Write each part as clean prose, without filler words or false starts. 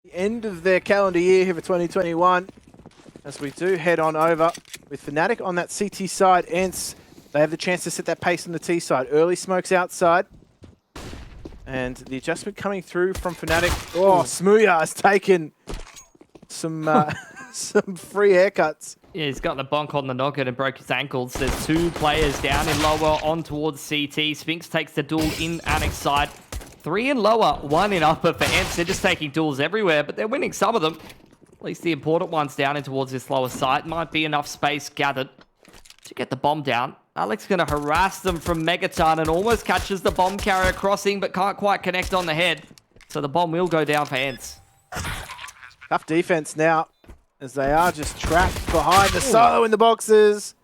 The end of their calendar year here for 2021. As we do head on over with fnatic on that CT side. ENCE, they have the chance to set that pace on the T side. Early smokes outside. And the adjustment coming through from fnatic. Oh, smooya has taken some some free haircuts. Yeah, he's got the bonk on the knocker and broke his ankles. There's two players down in lower on towards CT. Spinx takes the duel in Annex side. 3 in lower, 1 in upper for ENCE. They're just taking duels everywhere, but they're winning some of them. At least the important ones down in towards this lower side. Might be enough space gathered to get the bomb down. Alex going to harass them from Megaton and almost catches the bomb carrier crossing, but can't quite connect on the head. So the bomb will go down for ENCE. Tough defense now, as they are just trapped behind the solo in the boxes.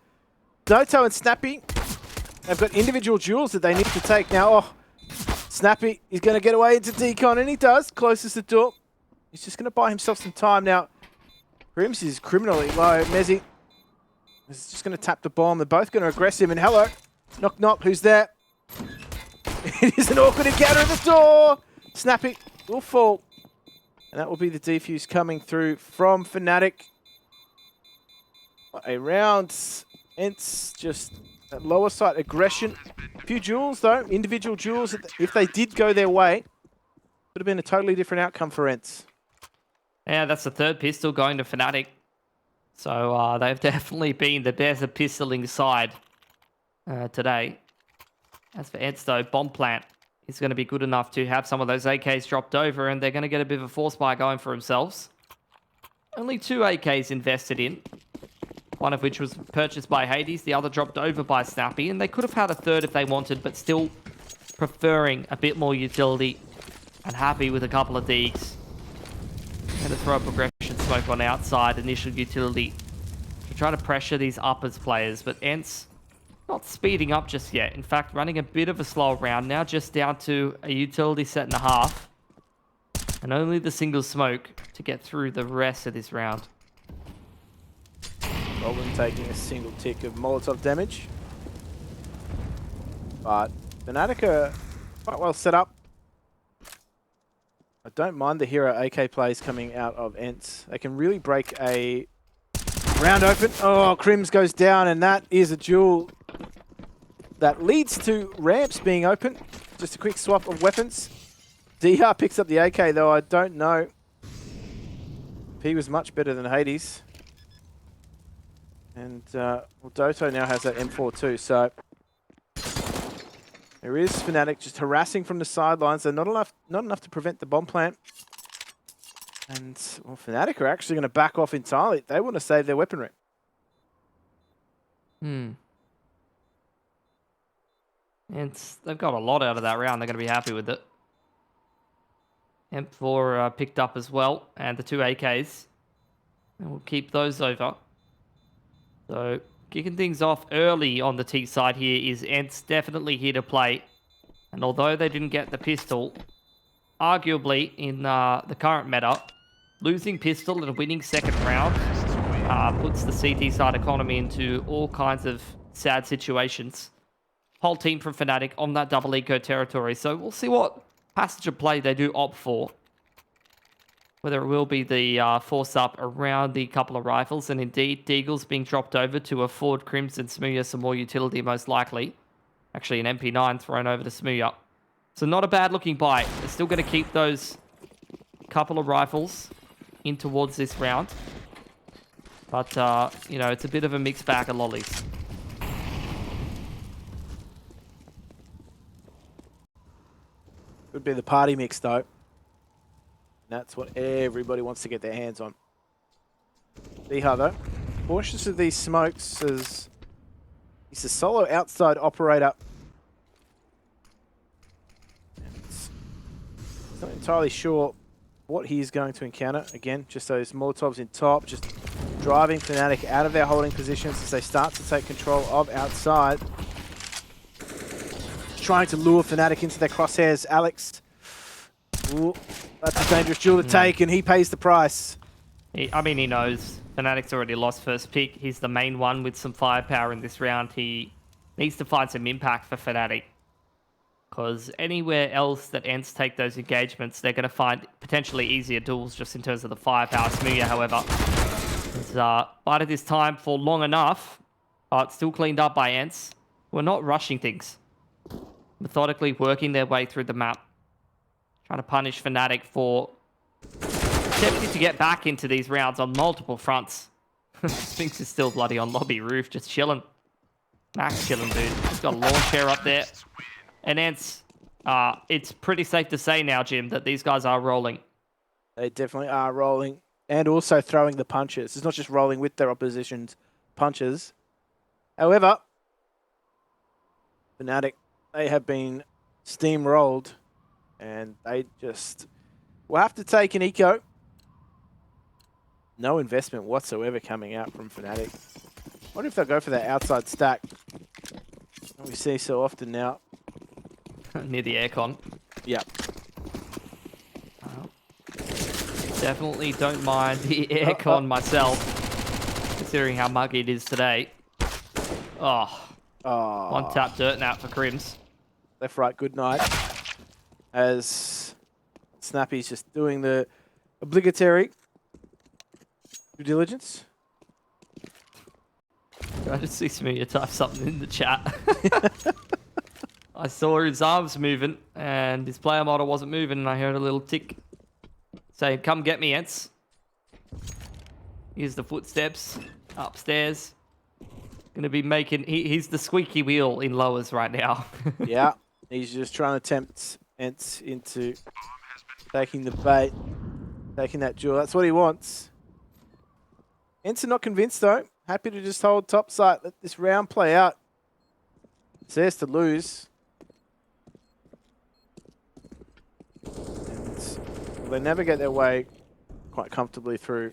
Doto and Snappi have got individual duels that they need to take now. Oh, Snappi is going to get away into decon, and he does. Closest to door. He's just going to buy himself some time now. KRIMZ is criminally low. Mezzy is just going to tap the bomb. They're both going to aggress him. And hello, knock knock, who's there? It is an awkward encounter at the door. Snappi will fall. And that will be the defuse coming through from fnatic. Around ENCE, just that lower side aggression. A few duels though, individual duels. If they did go their way, would have been a totally different outcome for ENCE. Yeah, that's the third pistol going to fnatic. So they've definitely been the best at pistoling side today. As for ENCE though, bomb plant is going to be good enough to have some of those AKs dropped over, and they're going to get a bit of a force buy going for themselves. Only 2 AKs invested in. One of which was purchased by Hades, the other dropped over by Snappi, and they could have had a third if they wanted, but still preferring a bit more utility and happy with a couple of deeks. Going to throw a progression smoke on outside, initial utility to try to pressure these uppers players, but ENCE not speeding up just yet. In fact, running a bit of a slower round, now just down to a utility set and a half, and only the single smoke to get through the rest of this round. Goblin taking a single tick of Molotov damage. But fnatic are quite well set up. I don't mind the hero AK plays coming out of ENCE. They can really break a round open. Oh, KRIMZ goes down, and that is a duel that leads to ramps being open. Just a quick swap of weapons. dycha picks up the AK, though I don't know if he was much better than Hades. And well, Doto now has that M4 too, so there is fnatic just harassing from the sidelines. They're not enough to prevent the bomb plant. And well, fnatic are actually going to back off entirely. They want to save their weaponry. And they've got a lot out of that round. They're going to be happy with it. M4 picked up as well, and the 2 AKs. And we'll keep those over. So, kicking things off early on the T side here is ENCE, definitely here to play. And although they didn't get the pistol, arguably in the current meta, losing pistol and winning second round puts the CT side economy into all kinds of sad situations. Whole team from fnatic on that double eco territory, so we'll see what passage of play they do opt for. Whether it will be the force up around the couple of rifles, and indeed Deagle's being dropped over to afford KRIMZ and smooya some more utility most likely. Actually an MP9 thrown over to smooya. So not a bad looking buy. They're still going to keep those couple of rifles in towards this round. But, you know, it's a bit of a mixed bag of lollies. Could be the party mix though. That's what everybody wants to get their hands on. dycha though, cautious of these smokes as he's a solo outside operator. He's not entirely sure what he is going to encounter. Again, just those Molotovs in top, just driving fnatic out of their holding positions as they start to take control of outside. Trying to lure fnatic into their crosshairs. Alex. Ooh, that's a dangerous duel to take, and he pays the price. I mean, he knows. fnatic's already lost first pick. He's the main one with some firepower in this round. He needs to find some impact for fnatic. Because anywhere else that ENCE take those engagements, they're going to find potentially easier duels just in terms of the firepower. smooya, however, has bided this time for long enough. It's still cleaned up by ENCE. We're not rushing things. Methodically working their way through the map. Trying to punish fnatic for attempting to get back into these rounds on multiple fronts. Spinx is still bloody on lobby roof, just chilling. Max chilling, dude. He's got a launch chair up there. And ENCE, it's pretty safe to say now, Jim, that these guys are rolling. They definitely are rolling. And also throwing the punches. It's not just rolling with their opposition's punches. However, fnatic, they have been steamrolled. And they just will have to take an eco. No investment whatsoever coming out from fnatic. I wonder if they'll go for that outside stack. We see so often now. Near the aircon. Yep. Definitely don't mind the aircon myself, considering how muggy it is today. One tap dirt nap for KRIMZ. Left, right, good night. As Snappi's just doing the obligatory due diligence. I just see smooya type something in the chat. I saw his arms moving, and his player model wasn't moving, and I heard a little tick saying, "Come get me, ENCE." Here's the footsteps upstairs. Gonna be making... He's the squeaky wheel in lowers right now. Yeah, he's just trying to tempt ENCE into taking the bait, taking that jewel. That's what he wants. ENCE are not convinced, though. Happy to just hold top side, let this round play out. It's theirs to lose. And they navigate their way quite comfortably through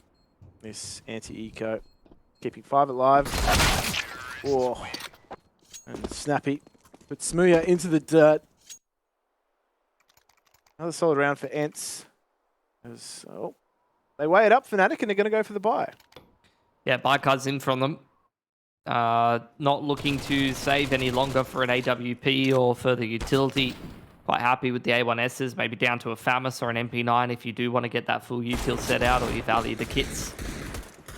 this anti-eco. Keeping 5 alive. Oh. And Snappi puts smooya into the dirt. Another solid round for ENCE. Oh, they weigh it up, fnatic, and they're going to go for the buy. Yeah, buy cards in from them. Not looking to save any longer for an AWP or further utility. Quite happy with the A1Ss, maybe down to a FAMAS or an MP9 if you do want to get that full util set out or you value the kits.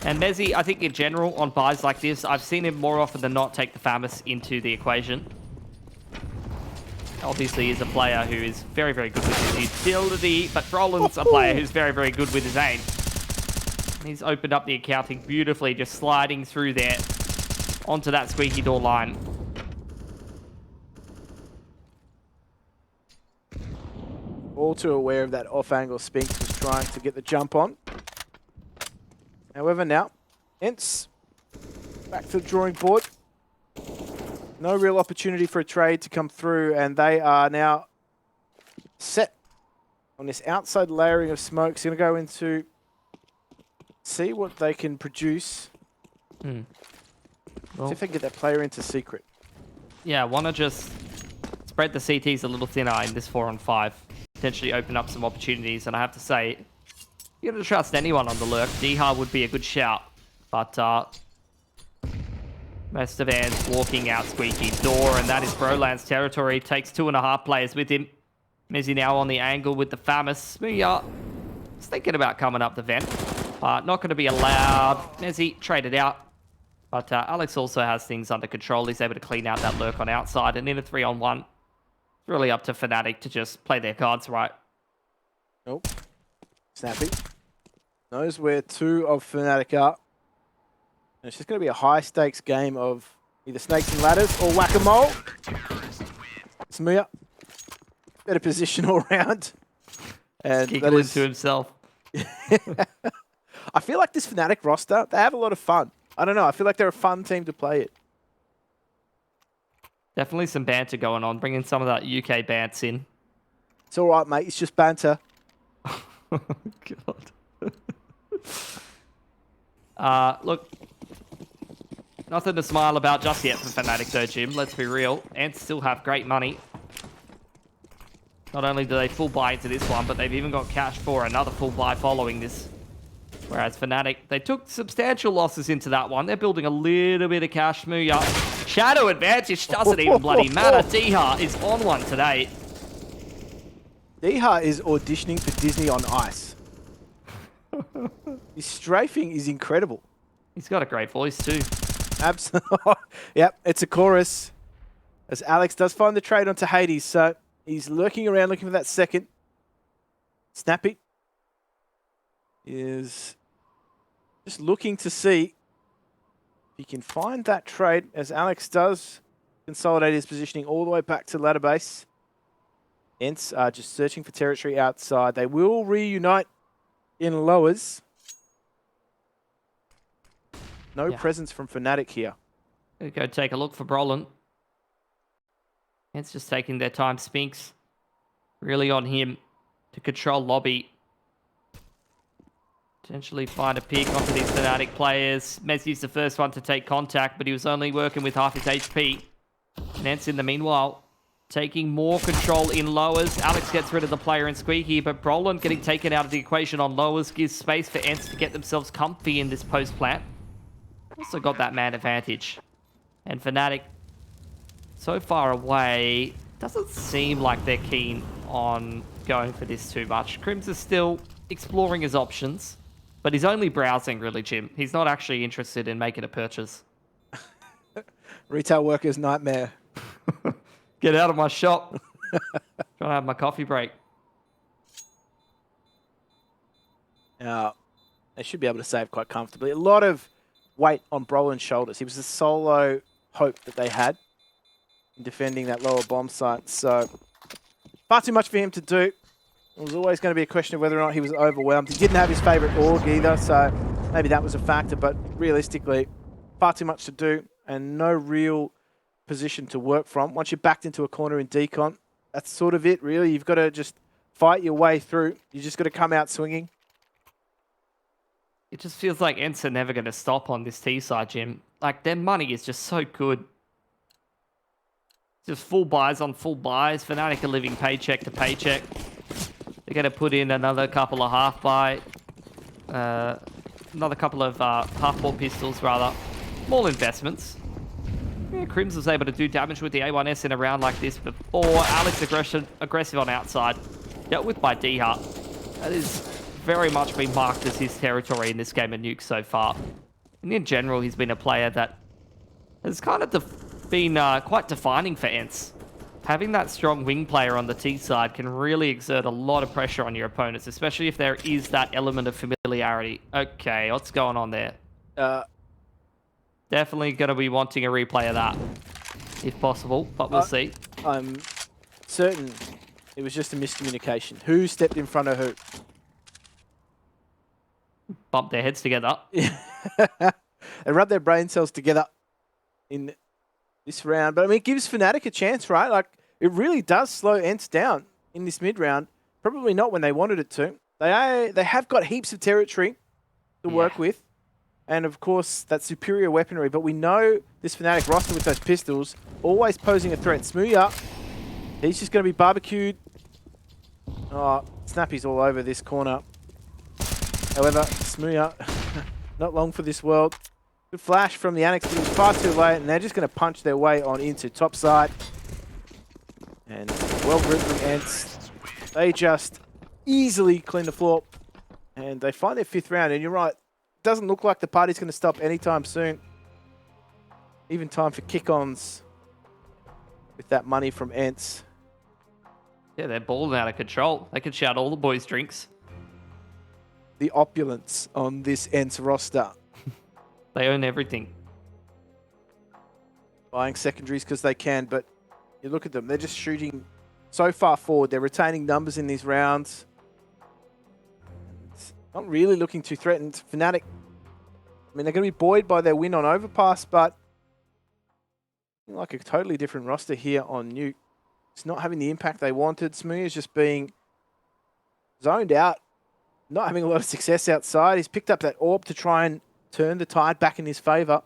And Mezzy, I think in general, on buys like this, I've seen him more often than not take the FAMAS into the equation. Obviously, he's a player who is very, very good with his utility, but Roland's a player who's very, very good with his aim. He's opened up the accounting beautifully, just sliding through there onto that squeaky door line. All too aware of that off-angle Spinx was trying to get the jump on. However, now, ENCE back to the drawing board. No real opportunity for a trade to come through, and they are now set on this outside layering of smoke. It's going to go into see what they can produce. Well, see if they can get that player into secret. Yeah, want to just spread the CTs a little thinner in this 4-on-5. Potentially open up some opportunities, and I have to say, you're going to trust anyone on the lurk. dycha would be a good shout, but most of ENCE walking out squeaky door, and that is Broland's territory. Takes 2.5 players with him. Mezzy now on the angle with the FAMAS. smooya is thinking about coming up the vent. Not going to be allowed. Mezzy traded out. But Alex also has things under control. He's able to clean out that lurk on outside. And in a 3-on-1, it's really up to fnatic to just play their cards right. Nope. Snappi knows where 2 of fnatic are. And it's just going to be a high-stakes game of either snakes and ladders or whack-a-mole. smooya, better position all round. And that is to himself. I feel like this fnatic roster, they have a lot of fun. I don't know. I feel like they're a fun team to play it. Definitely some banter going on. Bringing some of that UK bants in. It's all right, mate. It's just banter. Oh, God. Look, nothing to smile about just yet for fnatic, though, Jim. Let's be real. ENCE still have great money. Not only do they full buy into this one, but they've even got cash for another full buy following this. Whereas fnatic, they took substantial losses into that one. They're building a little bit of cash. smooya Shadow advantage doesn't even bloody matter. dycha is on one today. dycha is auditioning for Disney on Ice. His strafing is incredible. He's got a great voice too. Absolutely. Yep, it's a chorus. As Alex does find the trade onto Hades, so he's lurking around looking for that second. Snappi is just looking to see if he can find that trade, as Alex does consolidate his positioning all the way back to ladder base. ENCE are just searching for territory outside. They will reunite in lowers. No presence from fnatic here. Go take a look for Brolin. It's just taking their time. Spinx really on him to control lobby. Potentially find a pick onto these fnatic players. Messi's the first one to take contact, but he was only working with half his HP. And ENCE in the meanwhile taking more control in lowers. Alex gets rid of the player in Squeaky, but Brolin getting taken out of the equation on lowers gives space for ENCE to get themselves comfy in this post plant. Also got that man advantage. And fnatic, so far away, doesn't seem like they're keen on going for this too much. KRIMZ is still exploring his options, but he's only browsing, really, Jim. He's not actually interested in making a purchase. Retail worker's nightmare. Get out of my shop. Trying to have my coffee break. Now, they should be able to save quite comfortably. A lot of weight on Brolin's shoulders. He was the solo hope that they had in defending that lower bomb site. So, far too much for him to do. It was always going to be a question of whether or not he was overwhelmed. He didn't have his favourite org either, so maybe that was a factor. But realistically, far too much to do and no real position to work from. Once you're backed into a corner in decon, that's sort of it, really. You've got to just fight your way through. You just got to come out swinging. It just feels like ENCE are never going to stop on this T side, Jim. Like, their money is just so good. Just full buys on full buys. fnatic are living paycheck to paycheck. They're going to put in another couple of half buy. Another couple of half-ball pistols, rather. Small investments. Yeah, KRIMZ was able to do damage with the A1S in a round like this before. Alex aggressive on outside. Dealt with by dycha. That is very much been marked as his territory in this game of Nuke so far. And in general, he's been a player that has kind of been quite defining for ENCE. Having that strong wing player on the T side can really exert a lot of pressure on your opponents, especially if there is that element of familiarity. Okay, what's going on there? Definitely going to be wanting a replay of that, if possible, but we'll see. I'm certain it was just a miscommunication. Who stepped in front of who? Bump their heads together. They rub their brain cells together in this round. But I mean, it gives fnatic a chance, right? Like, it really does slow ENCE down in this mid round. Probably not when they wanted it to. They have got heaps of territory to work with. And of course, that superior weaponry. But we know this fnatic roster with those pistols always posing a threat. smooya, he's just going to be barbecued. Oh, Snappi's all over this corner. However, smooya, not long for this world. Good flash from the Annex, but it was far too late, and they're just going to punch their way on into top side. And well gripped from ENCE. They just easily clean the floor, and they find their 5th round. And you're right, it doesn't look like the party's going to stop anytime soon. Even time for kick-ons with that money from ENCE. Yeah, they're balling out of control. They can shout all the boys' drinks. The opulence on this ENCE roster. They own everything. Buying secondaries because they can, but you look at them, they're just shooting so far forward. They're retaining numbers in these rounds. It's not really looking too threatened. fnatic, I mean, they're going to be buoyed by their win on Overpass, but like a totally different roster here on Nuke. It's not having the impact they wanted. smooya is just being zoned out, not having a lot of success outside. He's picked up that orb to try and turn the tide back in his favour.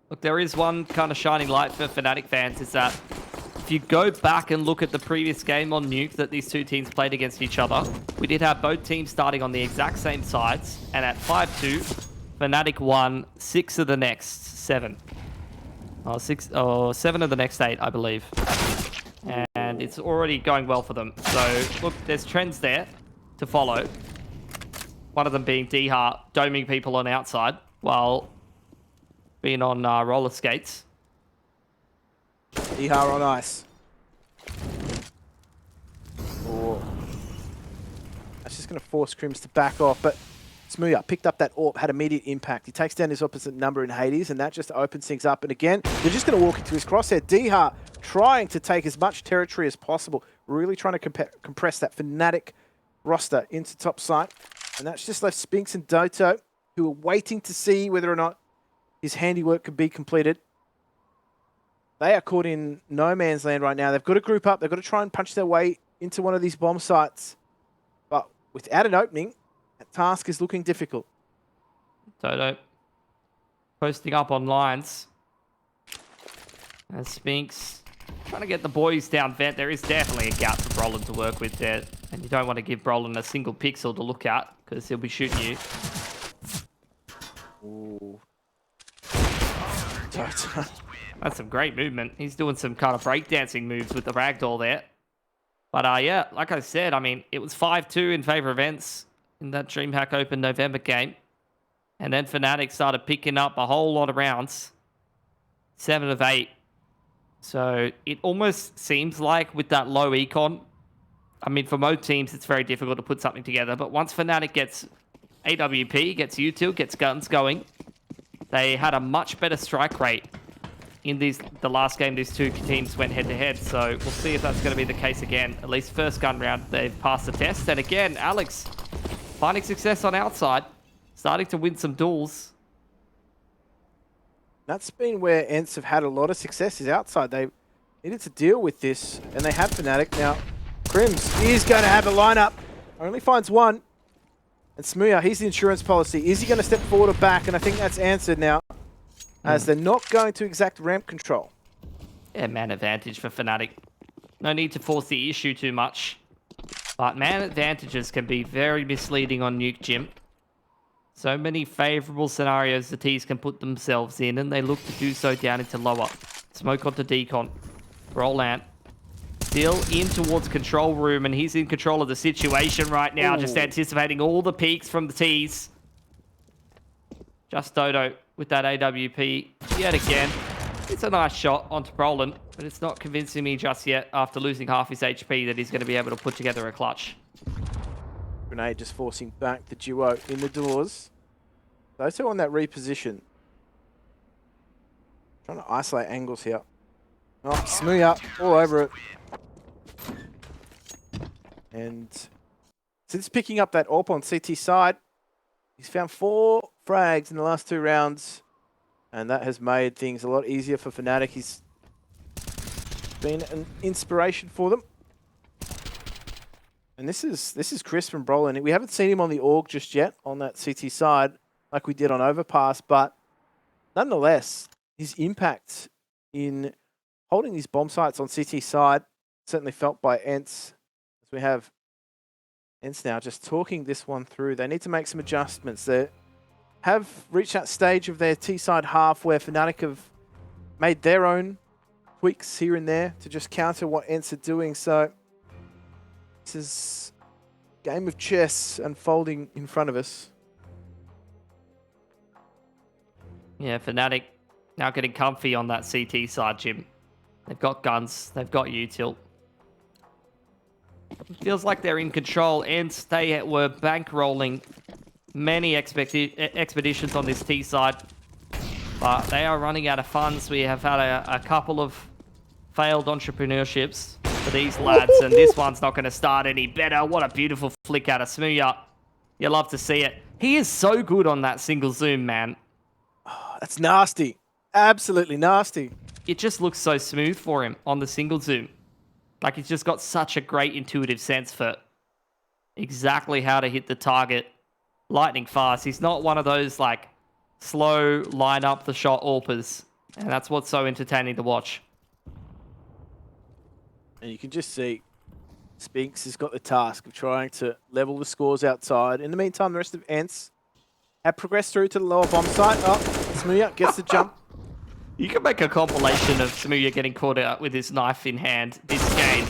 Look, there is one kind of shining light for fnatic fans, is that if you go back and look at the previous game on Nuke that these two teams played against each other, we did have both teams starting on the exact same sides, and at 5-2, fnatic won 6 of the next 7. 7 of the next 8, I believe. And it's already going well for them. So, look, there's trends there to follow. One of them being dycha doming people on outside while being on roller skates. dycha on ice. Oh. That's just going to force KRIMZ to back off, but smooya picked up that AWP, had immediate impact. He takes down his opposite number in Hades, and that just opens things up. And again, they're just going to walk into his crosshair. dycha trying to take as much territory as possible, really trying to compress that fnatic roster into top side. And that's just left Spinx and Doto, who are waiting to see whether or not his handiwork can be completed. They are caught in no man's land right now. They've got to group up. They've got to try and punch their way into one of these bomb sites. But without an opening, that task is looking difficult. Doto posting up on lines. And Spinx trying to get the boys down vent. There is definitely a gap for Brolin to work with there. And you don't want to give Brolin a single pixel to look at, because he'll be shooting you. Ooh. That's some great movement. He's doing some kind of breakdancing moves with the ragdoll there. But yeah, like I said, I mean, it was 5-2 in favor of ENCE in that DreamHack Open November game. And then fnatic started picking up a whole lot of rounds. 7 of 8. So it almost seems like with that low econ, I mean, for most teams, it's very difficult to put something together. But once fnatic gets AWP, gets util, gets guns going, they had a much better strike rate in the last game these two teams went head-to-head. So we'll see if that's going to be the case again. At least first gun round, they've passed the test. And again, Alex finding success on outside, starting to win some duels. That's been where ENCE have had a lot of success, is outside. They needed to deal with this, and they have fnatic. Now, KRIMZ is going to have a lineup. Only finds one. And smooya, he's the insurance policy. Is he going to step forward or back? And I think that's answered now, as they're not going to exact ramp control. Yeah, man advantage for fnatic. No need to force the issue too much. But man advantages can be very misleading on Nuke Gym. So many favorable scenarios the T's can put themselves in, and they look to do so down into lower. Smoke onto decon. Roland. Still in towards control room, and he's in control of the situation right now. Just anticipating all the peaks from the T's. Just Doto with that AWP yet again. It's a nice shot onto Brolin, but it's not convincing me just yet after losing half his HP that he's going to be able to put together a clutch. Grenade just forcing back the duo in the doors. Those two on that reposition. Trying to isolate angles here. Oh, smooya all over it. And since picking up that AWP on CT side, he's found 4 frags in the last 2 rounds. And that has made things a lot easier for fnatic. He's been an inspiration for them. And this is Chris from Brolin. We haven't seen him on the AUG just yet on that CT side like we did on Overpass, but nonetheless, his impact in holding these bomb sites on CT side certainly felt by ENCE. As we have ENCE now just talking this one through. They need to make some adjustments. They have reached that stage of their T-side half where fnatic have made their own tweaks here and there to just counter what ENCE are doing. So this is a game of chess unfolding in front of us. Yeah, fnatic now getting comfy on that CT side, Jim. They've got guns. They've got util. Feels like they're in control, and they were bankrolling many expeditions on this T side. But they are running out of funds. We have had a couple of failed entrepreneurships for these lads, and this one's not going to start any better. What a beautiful flick out of smooya. You love to see it. He is so good on that single zoom, man. Oh, that's nasty. Absolutely nasty. It just looks so smooth for him on the single zoom. Like, he's just got such a great intuitive sense for exactly how to hit the target lightning fast. He's not one of those, like, slow line up the shot AWPers. And that's what's so entertaining to watch. And you can just see Spinx has got the task of trying to level the scores outside. In the meantime, the rest of ENCE have progressed through to the lower bomb site. Oh, smooya gets the jump You can make a compilation of Smooya getting caught out with his knife in hand this game.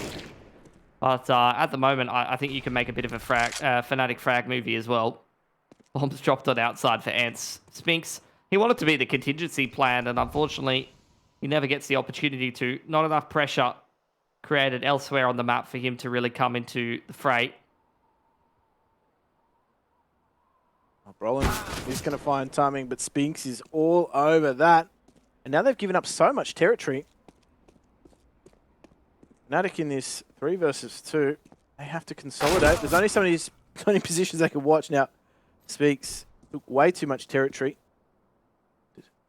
But at the moment, I think you can make a bit of a fnatic frag movie as well. Bombs dropped on outside for ENCE. Spinx, he wanted to be the contingency plan, and unfortunately, he never gets the opportunity to. Not enough pressure created elsewhere on the map for him to really come into the fray. Roland is going to find timing, but Spinx is all over that. And now they've given up so much territory. fnatic in this 3 versus 2. They have to consolidate. There's only so many positions they can watch now. Spinx took way too much territory.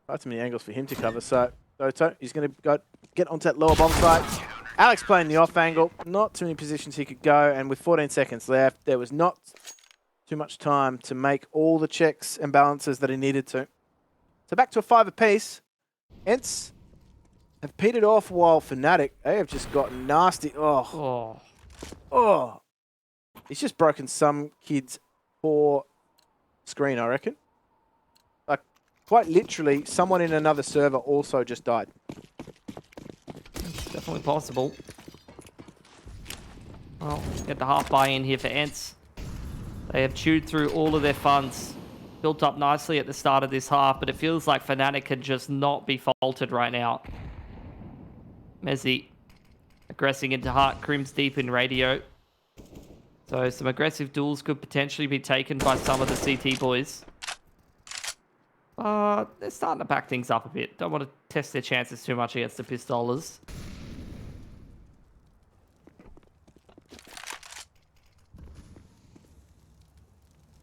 Far too many angles for him to cover. So Doto, he's going to get onto that lower bomb site. Alex playing the off angle. Not too many positions he could go. And with 14 seconds left, there was not too much time to make all the checks and balances that he needed to. So back to a 5 apiece. ENCE have petered off while fnatic, they have just got nasty. Oh. He's just broken some kid's poor screen, I reckon. Like, quite literally, someone in another server also just died. It's definitely possible. Well, get the half buy-in here for ENCE. They have chewed through all of their funds. Built up nicely at the start of this half, but it feels like fnatic can just not be faulted right now. Mezzi aggressing into heart, KRIMZ deep in radio. So some aggressive duels could potentially be taken by some of the CT boys. They're starting to back things up a bit. Don't want to test their chances too much against the Pistolers.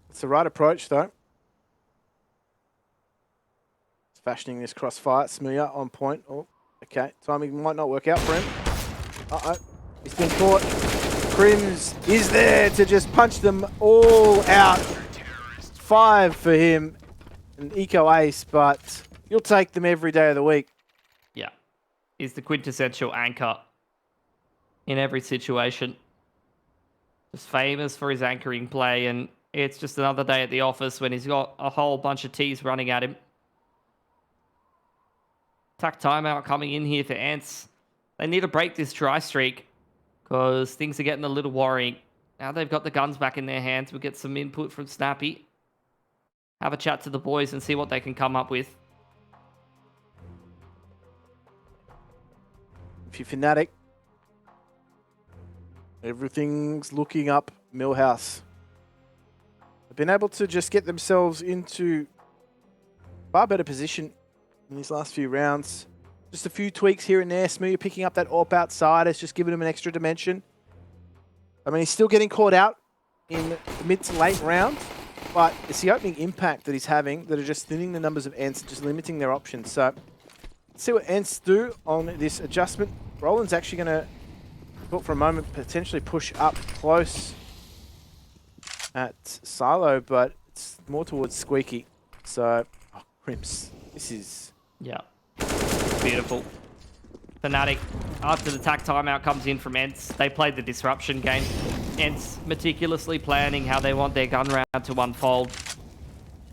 It's the right approach, though. Fashioning this crossfire. smooya on point. Oh, okay. Timing might not work out for him. Uh-oh. He's been caught. KRIMZ is there to just punch them all out. 5 for him. An eco ace, but you'll take them every day of the week. Yeah. He's the quintessential anchor in every situation. Just famous for his anchoring play, and it's just another day at the office when he's got a whole bunch of T's running at him. Attack timeout coming in here for ENCE. They need to break this dry streak because things are getting a little worrying. Now they've got the guns back in their hands. We'll get some input from Snappi. Have a chat to the boys and see what they can come up with. If you're fnatic, everything's looking up Millhouse. They've been able to just get themselves into far better position in these last few rounds. Just a few tweaks here and there. smooya picking up that AWP outside has just given him an extra dimension. I mean, he's still getting caught out in the mid to late round, but it's the opening impact that he's having that are just thinning the numbers of ENCE, just limiting their options. So let's see what ENCE do on this adjustment. Roland's actually going to, thought for a moment, potentially push up close at Silo, but it's more towards Squeaky. So, KRIMZ, this is... Yeah, beautiful. fnatic, after the attack timeout comes in from ENCE, they played the disruption game. ENCE meticulously planning how they want their gun round to unfold.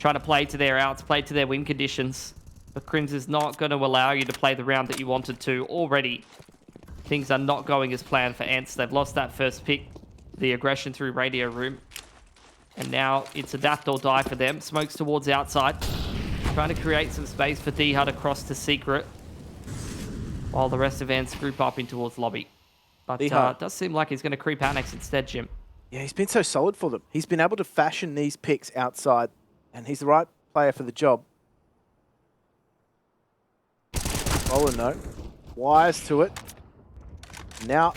Trying to play to their outs, play to their win conditions. But KRIMZ is not going to allow you to play the round that you wanted to already. Things are not going as planned for ENCE. They've lost that first pick, the aggression through radio room. And now it's adapt or die for them. Smokes towards outside. Trying to create some space for dycha to cross to secret. While the rest of ENCE group up in towards lobby. But it does seem like he's going to creep Annex instead, Jim. Yeah, he's been so solid for them. He's been able to fashion these picks outside. And he's the right player for the job. Roland, though. Wise to it. Now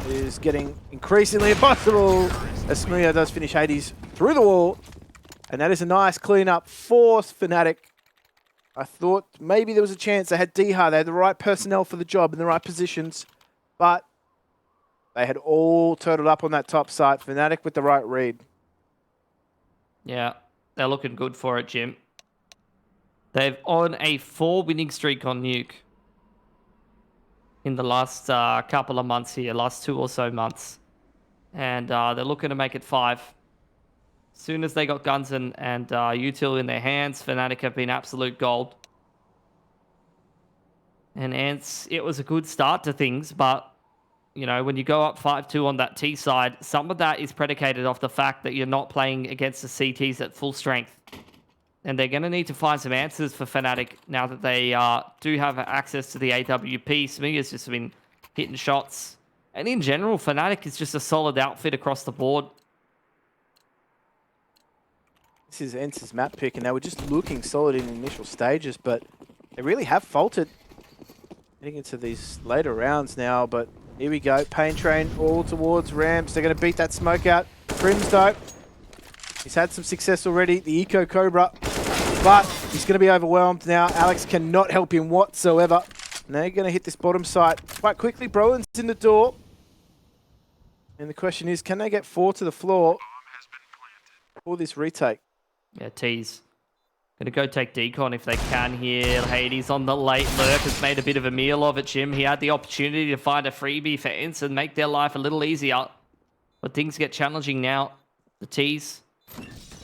it is getting increasingly impossible as smooya does finish Hades through the wall. And that is a nice clean-up for fnatic. I thought maybe there was a chance. They had dycha. They had the right personnel for the job in the right positions. But they had all turtled up on that top side. fnatic with the right read. Yeah, they're looking good for it, Jim. They've on a 4 winning streak on Nuke in the last couple of months here, last 2 or so months. And they're looking to make it 5. As soon as they got guns and util in their hands, fnatic have been absolute gold. And ENCE, it was a good start to things, but, you know, when you go up 5-2 on that T side, some of that is predicated off the fact that you're not playing against the CTs at full strength. And they're going to need to find some answers for fnatic now that they do have access to the AWP. smooya's just been hitting shots. And in general, fnatic is just a solid outfit across the board. This is ENCE's map pick, and they were just looking solid in initial stages, but they really have faltered getting into these later rounds now. But here we go. Pain Train all towards ramps. They're going to beat that smoke out. KRIMZ though, he's had some success already. The Eco Cobra, but he's going to be overwhelmed now. Alex cannot help him whatsoever. And they're going to hit this bottom side quite quickly. Brolin's in the door. And the question is, can they get 4 to the floor for this retake? Yeah, T's going to go take decon if they can here. Hades on the late lurk has made a bit of a meal of it, Jim. He had the opportunity to find a freebie for ENCE and make their life a little easier. But things get challenging now. The T's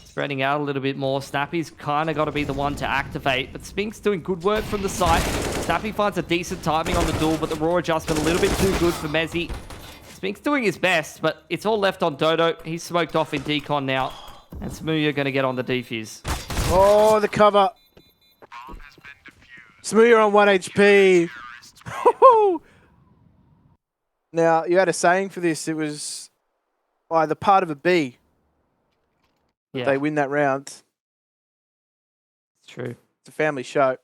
spreading out a little bit more. Snappi's kind of got to be the one to activate. But Spinx doing good work from the side. Snappi finds a decent timing on the duel, but the raw adjustment a little bit too good for Mezzy. Spinx doing his best, but it's all left on Doto. He's smoked off in decon now. And smooya going to get on the defuse. Oh, the cover. smooya on 1 HP. Now, you had a saying for this. It was by the part of a B. Yeah, They win that round. it's true. It's a family show.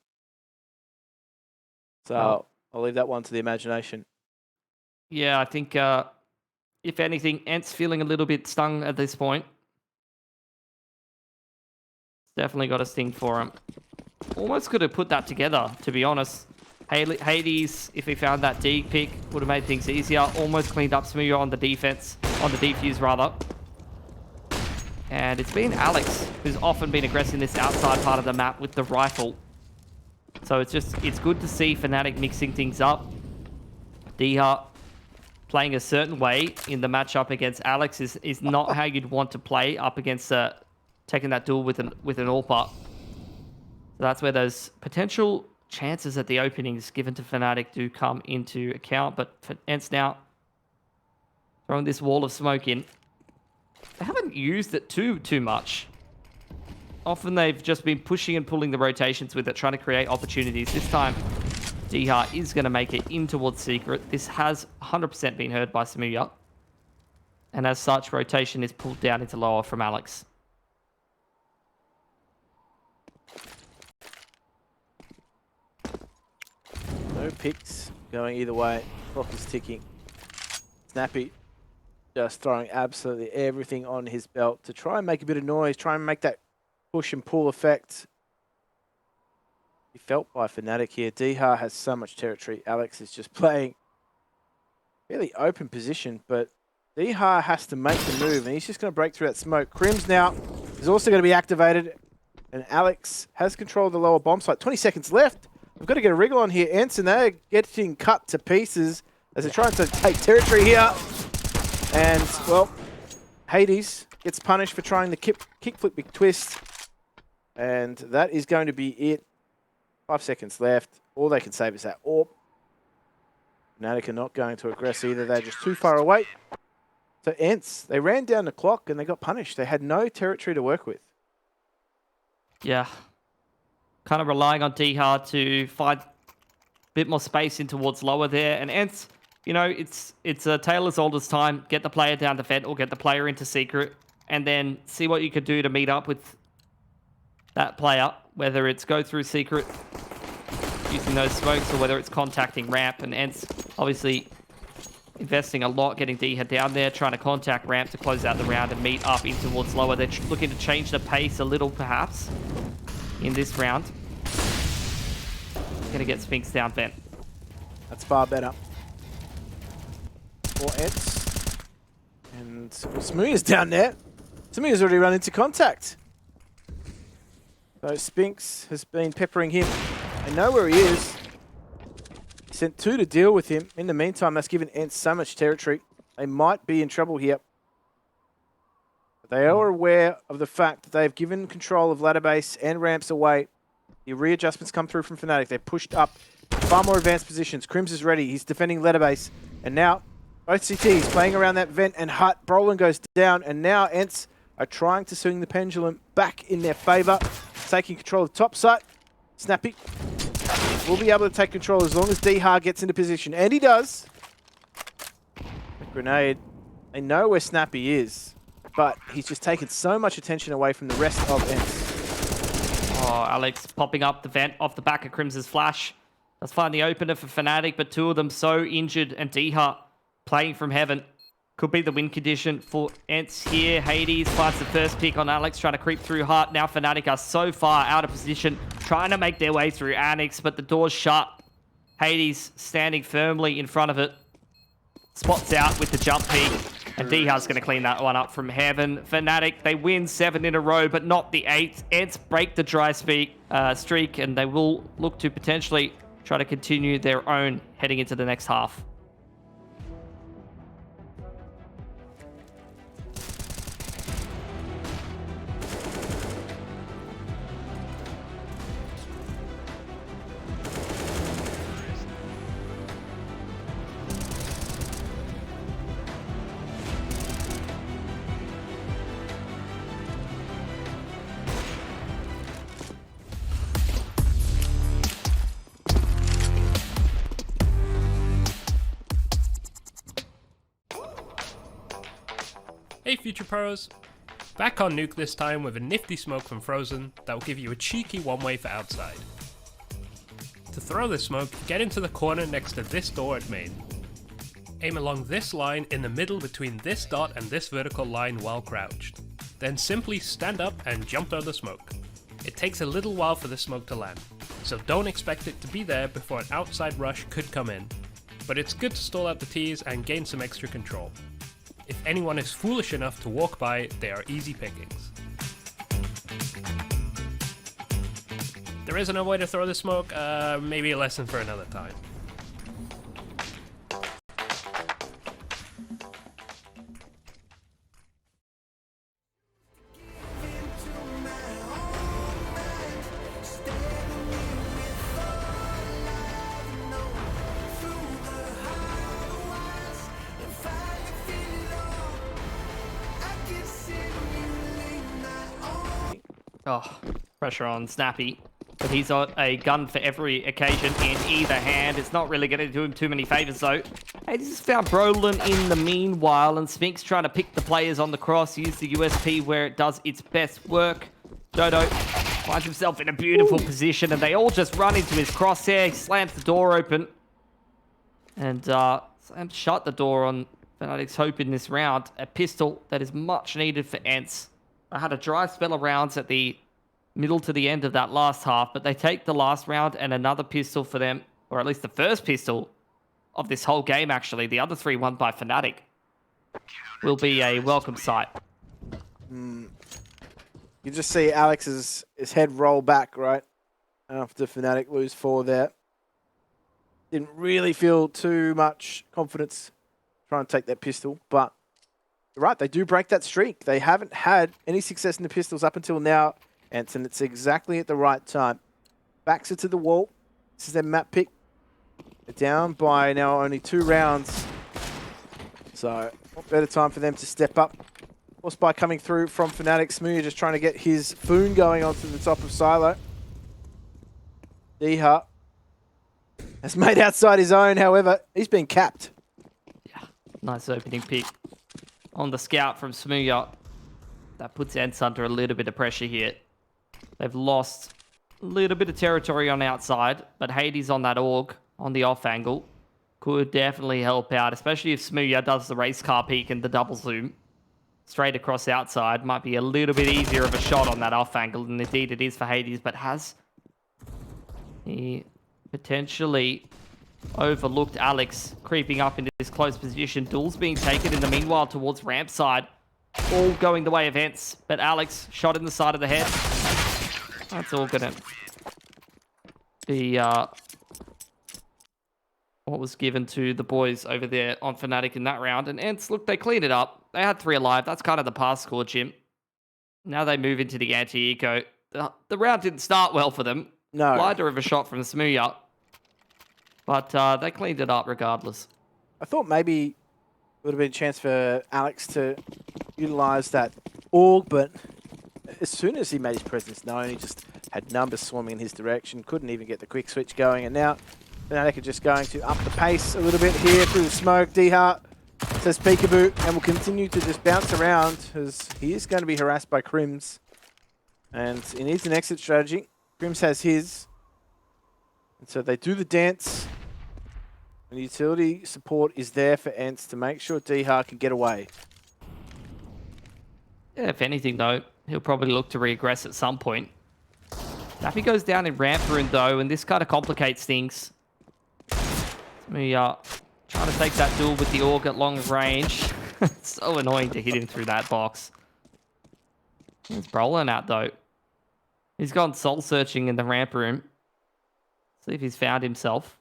So Oh. I'll leave that one to the imagination. Yeah, I think, if anything, ENCE feeling a little bit stung at this point. Definitely got a sting for him. Almost could have put that together, to be honest. Hades, if he found that D pick, would have made things easier. Almost cleaned up smooya on the defense, on the defuse rather. And it's been Alex who's often been aggressing this outside part of the map with the rifle. So it's good to see fnatic mixing things up. Dycha playing a certain way in the matchup against Alex is not how you'd want to play up against taking that duel with an AWPer. So that's where those potential chances at the openings given to fnatic do come into account. But for ENCE now, throwing this wall of smoke in. They haven't used it too much. Often they've just been pushing and pulling the rotations with it, trying to create opportunities. This time, Dycha is going to make it in towards Secret. This has 100% been heard by smooya. And as such, rotation is pulled down into lower from Alex. No picks going either way. Clock is ticking. Snappi just throwing absolutely everything on his belt to try and make a bit of noise, try and make that push and pull effect. He felt by fnatic here. Dycha has so much territory. Alex is just playing really open position, but Dycha has to make the move, and he's just going to break through that smoke. KRIMZ now is also going to be activated, and Alex has control of the lower bomb site. 20 seconds left. We've got to get a wriggle on here. ENCE, and they're getting cut to pieces as they're trying to take territory here. And, well, Hades gets punished for trying the kickflip big twist. And that is going to be it. 5 seconds left. All they can save is that AWP. fnatic are not going to aggress either. They're just too far away. So ENCE, they ran down the clock and they got punished. They had no territory to work with. Yeah. Kind of relying on Dycha to find a bit more space in towards lower there. And ENCE, you know, it's a tale as old as time. Get the player down the vent or get the player into secret and then see what you could do to meet up with that player, whether it's go through secret using those smokes or whether it's contacting ramp. And ENCE obviously investing a lot, getting Dycha down there, trying to contact ramp to close out the round and meet up in towards lower. They're looking to change the pace a little, perhaps, in this round. Gonna get Spinx down vent. That's far better for ENCE. And smooya's down there. smooya's already run into contact. So Spinx has been peppering him. They know where he is. He sent 2 to deal with him. In the meantime, that's given ENCE so much territory. They might be in trouble here. But they are aware of the fact that they've given control of ladder base and ramps away. The readjustments come through from fnatic. They're pushed up far more advanced positions. KRIMZ is ready. He's defending letter base. And now, both CTs playing around that vent and hut. Brolin goes down. And now ENCE are trying to swing the pendulum back in their favor. Taking control of the top site. Snappi will be able to take control as long as dycha gets into position. And he does. Grenade. They know where Snappi is. But he's just taken so much attention away from the rest of ENCE. Oh, Alex popping up the vent off the back of KRIMZ's flash. Let's find the opener for fnatic, but two of them so injured, and dycha playing from heaven. Could be the win condition for ENCE here. Hades finds the first pick on Alex, trying to creep through Hut. Now fnatic are so far out of position, trying to make their way through Annex, but the door's shut. Hades standing firmly in front of it. Spots out with the jump peak, and dycha's going to clean that one up from heaven. fnatic, they win 7 in a row, but not the 8th. ENCE break the dry streak, and they will look to potentially try to continue their own heading into the next half. Hey Future Pros! Back on Nuke this time with a nifty smoke from Frozen that will give you a cheeky one-way for outside. To throw this smoke, get into the corner next to this door at main. Aim along this line in the middle between this dot and this vertical line while crouched. Then simply stand up and jump out the smoke. It takes a little while for the smoke to land, so don't expect it to be there before an outside rush could come in. But it's good to stall out the T's and gain some extra control. If anyone is foolish enough to walk by, they are easy pickings. There is another way to throw the smoke, maybe a lesson for another time. Oh, pressure on Snappi. But he's got a gun for every occasion in either hand. It's not really going to do him too many favors, though. Hades has found Brolin in the meanwhile, and Spinx trying to pick the players on the cross, use the USP where it does its best work. Doto finds himself in a beautiful position, and they all just run into his crosshair. He slams the door open, and slams shut the door on fnatic's hope in this round. A pistol that is much needed for ENCE. I had a dry spell of rounds at the middle to the end of that last half, but they take the last round and another pistol for them, or at least the first pistol of this whole game, actually. The other 3 won by fnatic. Will be a welcome sight. You just see Alex's his head roll back, right? After fnatic lose 4 there. Didn't really feel too much confidence trying to take that pistol, but you're right, they do break that streak. They haven't had any success in the pistols up until now, and it's exactly at the right time. Backs it to the wall. This is their map pick. They're down by now only 2 rounds. So, what better time for them to step up? Of course, by coming through from fnatic, smooya just trying to get his Foon going onto the top of Silo. dycha has made outside his own, however, he's been capped. Yeah, nice opening pick on the scout from smooya. That puts ENCE under a little bit of pressure here. They've lost a little bit of territory on outside, but Hades on that org, on the off angle, could definitely help out, especially if smooya does the race car peek and the double zoom. Straight across outside might be a little bit easier of a shot on that off angle, and indeed it is for Hades, but has he potentially overlooked Alex creeping up into this close position. Duels being taken in the meanwhile towards ramp side. All going the way of ENCE, but Alex shot in the side of the head. That's all gonna be what was given to the boys over there on fnatic in that round. And ENCE, look, they cleaned it up. They had 3 alive. That's kind of the pass score, Jim. Now they move into the anti-eco. The round didn't start well for them. No. Blinder of a shot from smooya. But they cleaned it up regardless. I thought maybe it would have been a chance for Alex to utilize that AUG, but as soon as he made his presence known, he just had numbers swarming in his direction, couldn't even get the quick switch going, and now fnatic are just going to up the pace a little bit here through the smoke. dycha says peekaboo, and will continue to just bounce around as he is going to be harassed by KRIMZ. And he needs an exit strategy. KRIMZ has his. And so they do the dance. And the utility support is there for ENCE to make sure dycha can get away. Yeah, if anything, though, he'll probably look to regress at some point. Snappi goes down in ramp room, though, and this kind of complicates things. smooya trying to take that duel with the AUG at long range. So annoying to hit him through that box. He's Brolin out, though. He's gone soul searching in the ramp room. See if he's found himself.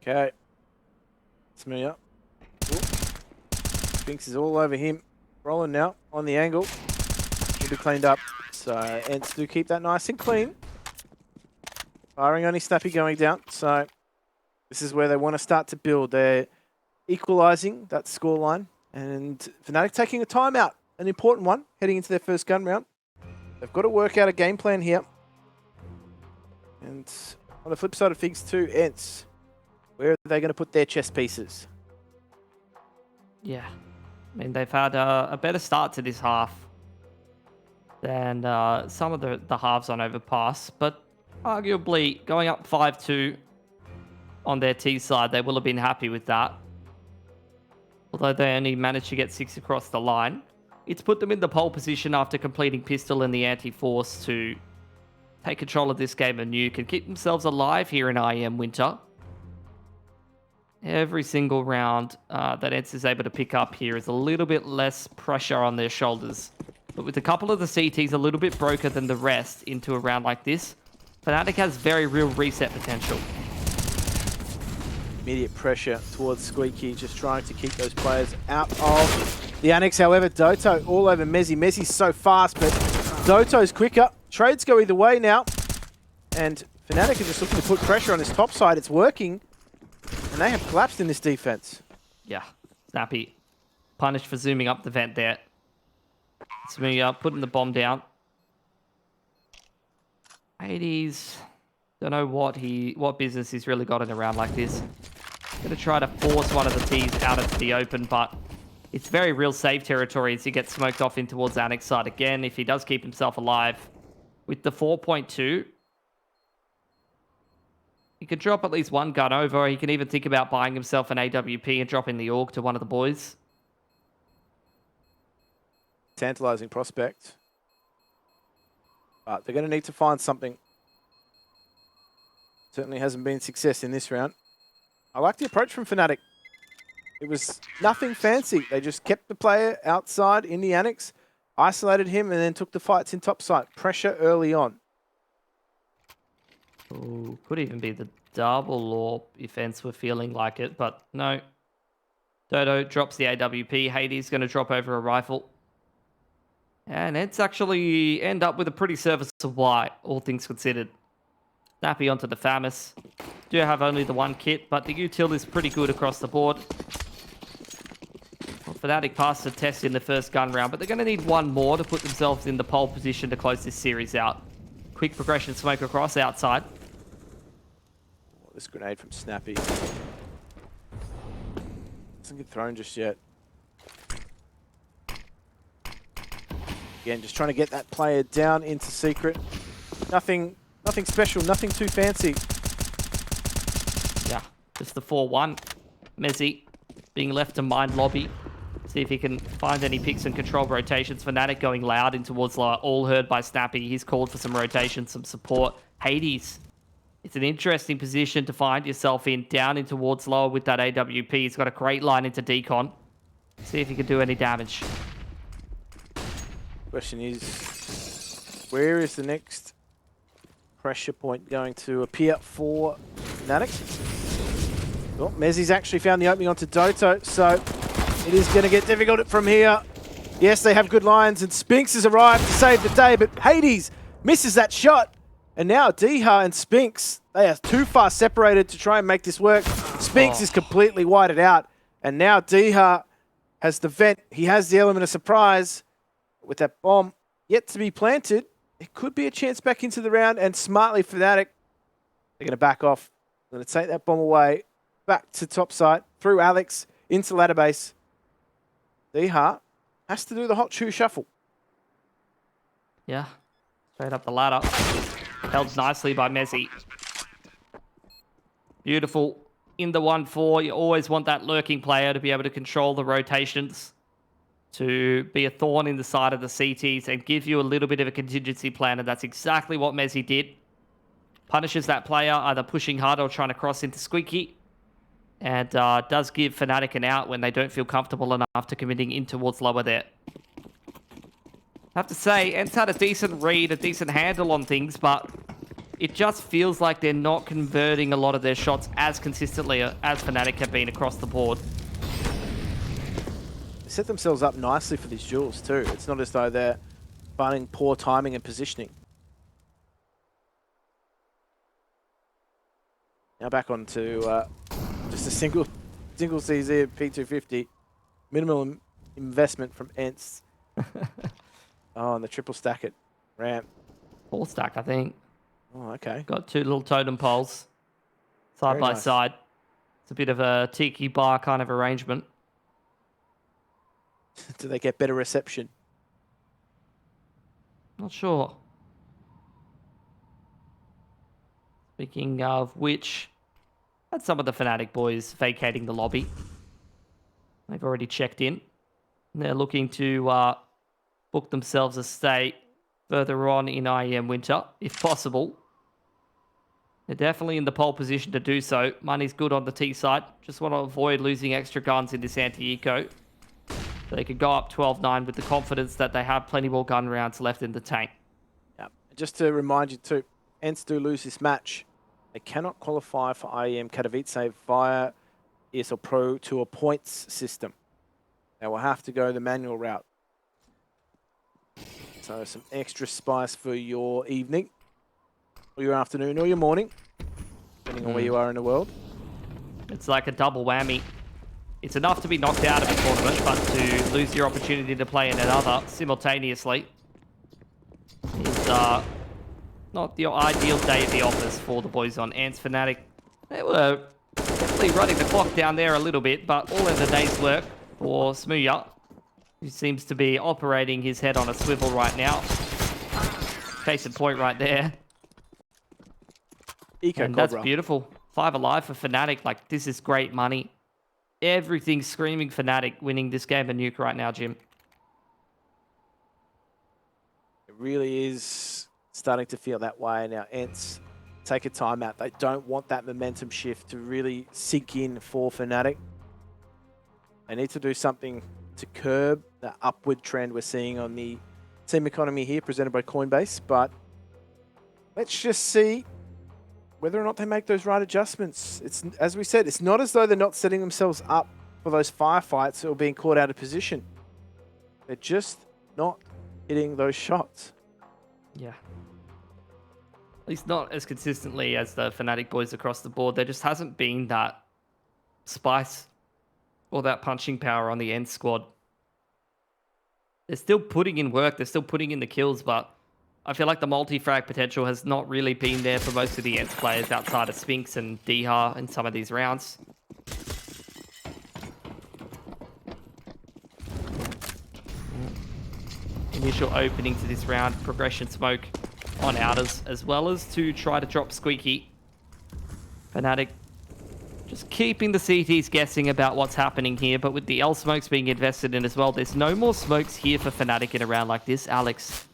Okay. smooya. Spinx is all over him. Rolling now on the angle. Will be cleaned up. So ENCE do keep that nice and clean. Firing only Snappi going down. So this is where they want to start to build. They're equalizing that scoreline. And fnatic taking a timeout. An important one heading into their first gun round. They've got to work out a game plan here. And on the flip side of things too, ENCE. Where are they going to put their chess pieces? Yeah. I mean, they've had a better start to this half than some of the halves on Overpass, but arguably going up 5-2 on their T side, they will have been happy with that. Although they only managed to get 6 across the line. It's put them in the pole position after completing Pistol and the Anti-Force to take control of this game of Nuke and keep themselves alive here in IEM Winter. Every single round that ENCE is able to pick up here is a little bit less pressure on their shoulders. But with a couple of the CTs a little bit broker than the rest into a round like this, fnatic has very real reset potential. Immediate pressure towards Squeaky, just trying to keep those players out of the annex. However, Doto all over Mezzy. Mezzy's so fast, but Doto's quicker. Trades go either way now. And fnatic are just looking to put pressure on this top side. It's working. And they have collapsed in this defense. Yeah, Snappi punished for zooming up the vent there. smooya putting the bomb down. Hades, don't know what business he's really got in a round like this. Gonna try to force one of the T's out into the open, but it's very real safe territory as he gets smoked off in towards the annex side again. If he does keep himself alive with the 4.2. He could drop at least one gun over, or he can even think about buying himself an AWP and dropping the AUG to one of the boys. Tantalizing prospect. But they're going to need to find something. Certainly hasn't been success in this round. I like the approach from fnatic. It was nothing fancy. They just kept the player outside in the annex, isolated him, and then took the fights in top side. Pressure early on. Ooh, could even be the double or if ENCE were feeling like it, but no. Doto drops the AWP. Hades going to drop over a rifle. And ENCE actually end up with a pretty serviceable buy, all things considered. Snappi onto the FAMAS. Do have only the one kit, but the util is pretty good across the board. Well, fnatic passed the test in the first gun round, but they're going to need one more to put themselves in the pole position to close this series out. Quick progression smoke across outside. This grenade from Snappi doesn't get thrown just yet. Again, just trying to get that player down into secret. Nothing special, nothing too fancy. Yeah, just the 4-1. Mezzy being left to mind lobby. See if he can find any picks and control rotations. fnatic going loud in towards lower. All heard by Snappi. He's called for some rotation, some support. Hades. It's an interesting position to find yourself in. Down in towards lower with that AWP. He's got a great line into decon. See if he can do any damage. Question is, where is the next pressure point going to appear for fnatic? Well, Mezzy's actually found the opening onto Doto, so It is going to get difficult from here. Yes, they have good lines, and Spinx has arrived to save the day, but Hades misses that shot. And now dycha and Spinx, they are too far separated to try and make this work. Spinx is completely whited out. And now dycha has the vent. He has the element of surprise. With that bomb yet to be planted, it could be a chance back into the round. And smartly, fnatic, they're going to back off. They're going to take that bomb away. Back to top side. Through Alex. Into ladder base. dycha has to do the hot shoe shuffle. Yeah. Straight up the ladder. Held nicely by Mezzy. Beautiful. In the 1-4, you always want that lurking player to be able to control the rotations, to be a thorn in the side of the CTs and give you a little bit of a contingency plan, and that's exactly what Mezzy did. Punishes that player, either pushing hard or trying to cross into Squeaky, and does give fnatic an out when they don't feel comfortable enough to committing in towards lower there. I have to say, ENCE had a decent read, a decent handle on things, but it just feels like they're not converting a lot of their shots as consistently as fnatic have been across the board. They set themselves up nicely for these duels too. It's not as though they're finding poor timing and positioning. Now back on to just a single CZ P250. Minimal investment from ENCE. Oh, and the triple stack it. Ramp. 4 stack, I think. Oh, okay. Got 2 little totem poles. Side Very by nice. side. It's a bit of a tiki bar kind of arrangement. Do they get better reception? Not sure. Speaking of which, had some of the fnatic boys vacating the lobby. They've already checked in. They're looking to book themselves a stay further on in IEM Winter, if possible. They're definitely in the pole position to do so. Money's good on the T side. Just want to avoid losing extra guns in this anti-eco. So they could go up 12-9 with the confidence that they have plenty more gun rounds left in the tank. Yeah. Just to remind you too, ENCE do lose this match. They cannot qualify for IEM Katowice via ESL Pro to a points system. They will have to go the manual route. So some extra spice for your evening, or your afternoon, or your morning, depending on where you are in the world. It's like a double whammy. It's enough to be knocked out of a tournament, but to lose your opportunity to play in another simultaneously is not the ideal day at the office for the boys on ENCE. fnatic. They were definitely running the clock down there a little bit, but all in the day's work for smooya, who seems to be operating his head on a swivel right now. Case in point right there. Eco And Cobra. that's beautiful. 5 alive for fnatic. Like, this is great money. Everything's screaming fnatic winning this game of Nuke right now, Jim. It really is starting to feel that way now. ENCE take a timeout. They don't want that momentum shift to really sink in for fnatic. They need to do something to curb the upward trend we're seeing on the team economy here, presented by Coinbase. But let's just see whether or not they make those right adjustments. It's, as we said, it's not as though they're not setting themselves up for those firefights or being caught out of position. They're just not hitting those shots. Yeah. At least not as consistently as the fnatic boys across the board. There just hasn't been that spice or that punching power on the ENCE squad. They're still putting in work. They're still putting in the kills, but I feel like the multi-frag potential has not really been there for most of the ENCE players outside of Spinx and dycha in some of these rounds. Initial opening to this round, progression smoke on outers, as well as to try to drop Squeaky. fnatic just keeping the CTs guessing about what's happening here, but with the L smokes being invested in as well, there's no more smokes here for fnatic in a round like this. Alex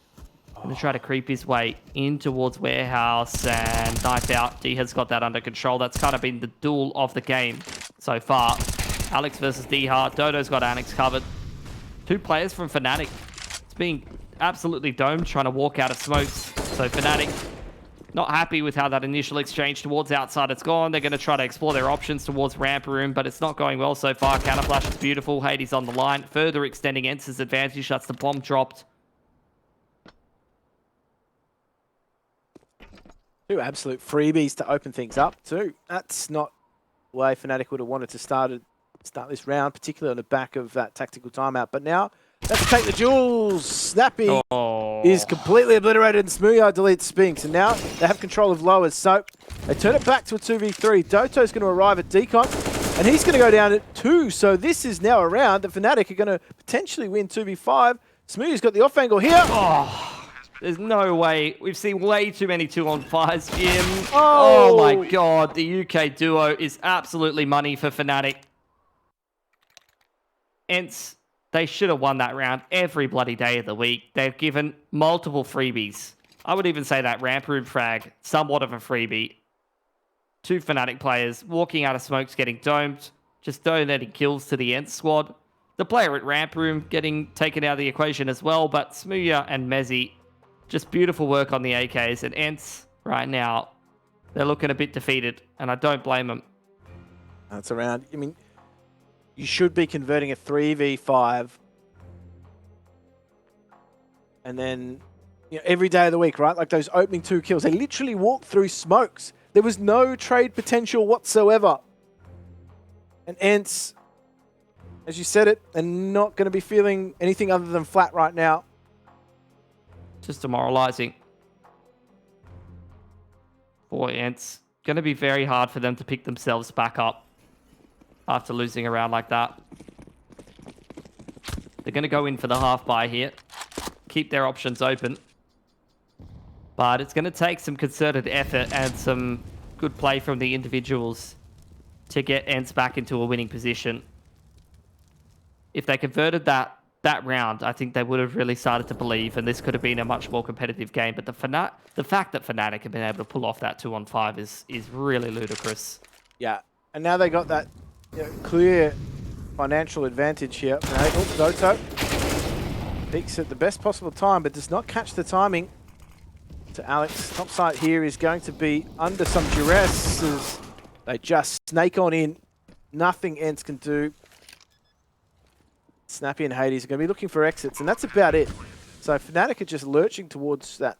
going to try to creep his way in towards warehouse and knife out. dycha's got that under control. That's kind of been the duel of the game so far. Alex versus dycha. Doto's got Annex covered. 2 players from fnatic. It's being absolutely domed, trying to walk out of smokes. So fnatic Not happy with how that initial exchange towards outside it's gone. They're going to try to explore their options towards ramp room, but it's not going well so far. Counter flash is beautiful. Hades on the line, further extending ENCE's advantage. That's the bomb dropped. Two absolute freebies to open things up too. That's not the way fnatic would have wanted to start this round, particularly on the back of that tactical timeout. But now, let's take the jewels. Snappi is completely obliterated, and smooya deletes Spinx. And now they have control of lowers, so they turn it back to a 2v3. Doto's going to arrive at decon, and he's going to go down at 2. So this is now a round that fnatic are going to potentially win 2v5. smooya's got the off angle here. There's no way. We've seen way too many 2-on-5s, Jim. Oh my god. The UK duo is absolutely money for fnatic. ENCE, they should have won that round every bloody day of the week. They've given multiple freebies. I would even say that ramp room frag, somewhat of a freebie. 2 fnatic players walking out of smokes, getting domed, just donating kills to the ENCE squad. The player at ramp room getting taken out of the equation as well, but smooya and Mezzi, just beautiful work on the AKs. And ENCE, right now, they're looking a bit defeated, and I don't blame them. That's around. I mean, you should be converting a 3v5, and then every day of the week, right? Like those opening 2 kills, they literally walked through smokes. There was no trade potential whatsoever. And ENCE, as you said it, they're not going to be feeling anything other than flat right now. Just demoralizing for ENCE. Going to be very hard for them to pick themselves back up after losing a round like that. They're going to go in for the half buy here. Keep their options open. But it's going to take some concerted effort and some good play from the individuals to get ENCE back into a winning position. If they converted that round, I think they would have really started to believe, and this could have been a much more competitive game. But the fact that fnatic have been able to pull off that 2-on-5 is really ludicrous. Yeah, and now they got that clear financial advantage here. Doto peaks at the best possible time, but does not catch the timing. To Alex, top side here is going to be under some duress as they just snake on in. Nothing ENCE can do. Snappi and Hades are going to be looking for exits, and that's about it. So fnatic are just lurching towards that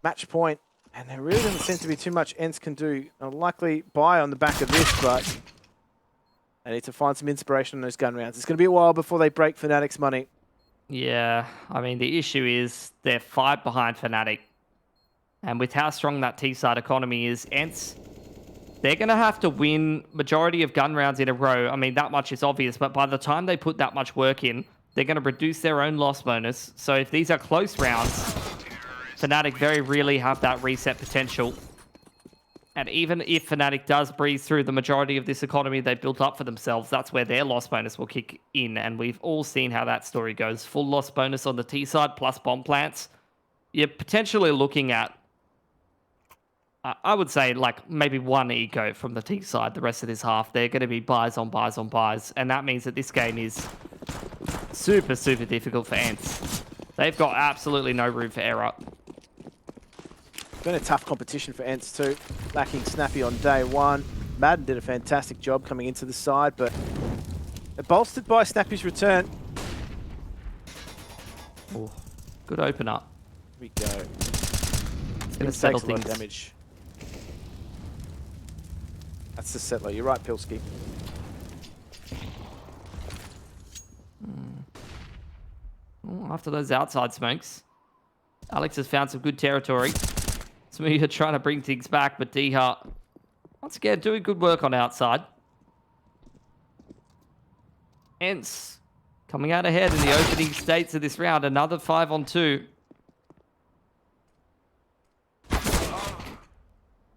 match point, and there really doesn't seem to be too much ENCE can do. I'll likely buy on the back of this, but they need to find some inspiration on those gun rounds. It's going to be a while before they break fnatic's money. Yeah, I mean, the issue is they're 5 behind fnatic. And with how strong that T-side economy is, ENCE, they're going to have to win majority of gun rounds in a row. I mean, that much is obvious, but by the time they put that much work in, they're going to reduce their own loss bonus. So if these are close rounds, fnatic very rarely have that reset potential. And even if fnatic does breeze through the majority of this economy they built up for themselves, that's where their loss bonus will kick in. And we've all seen how that story goes. Full loss bonus on the T-side plus bomb plants. You're potentially looking at, I would say, like maybe 1 eco from the T side. The rest of this half, they're going to be buys on buys on buys. And that means that this game is super, super difficult for ENCE. They've got absolutely no room for error. It's been a tough competition for ENCE too. Lacking Snappi on day 1. Madden did a fantastic job coming into the side, but they're bolstered by Snappi's return. Ooh, good opener. Here we go. It's going to settle things. Damage. That's the settler. You're right, Pilski. After those outside smokes, Alex has found some good territory. smooya trying to bring things back, but dycha, once again, doing good work on outside. ENCE coming out ahead in the opening states of this round. Another 5-on-2.